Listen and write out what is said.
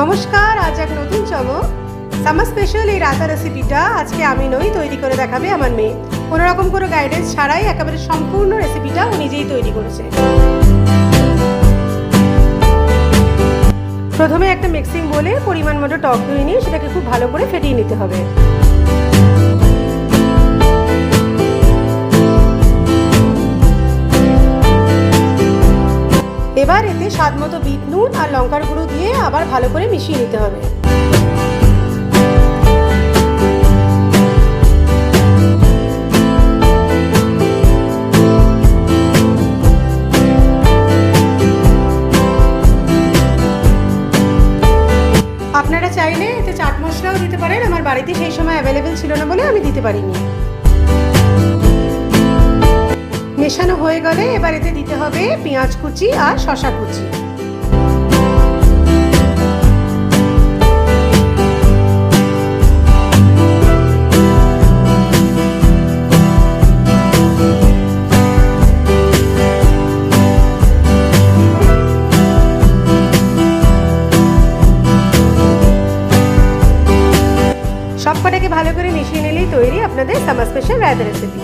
নমস্কার, আজ এক নতুন চমক সামার স্পেশাল এই রায়তা রেসিপিটা আজকে আমি নই তৈরি করে দেখাবে আমার মেয়ে। কোনো রকম কোনো গাইডেন্স ছাড়াই একেবারে সম্পূর্ণ রেসিপিটা ও নিজেই তৈরি করেছে। প্রথমে একটা মিক্সিং বলে পরিমাণ মতো টক দই নিয়ে সেটাকে খুব ভালো করে ফেটিয়ে নিতে হবে। এবার এতে স্বাদ মতো বিট নুন আর লঙ্কার গুঁড়ো দিয়ে আবার ভালো করে মিশিয়ে নিতে হবে। আপনারা চাইলে এতে চাট মশলাও দিতে পারেন, আমার বাড়িতে সেই সময় অ্যাভেলেবেল ছিল না বলে আমি দিতে পারিনি। মেশানো হয়ে গেলে এবার এতে দিতে হবে পেঁয়াজ কুচি আর শসা কুচি। সবকটাকে ভালো করে মিশিয়ে নিলেই তৈরি আপনাদের সামার স্পেশাল রায়তা রেসিপি।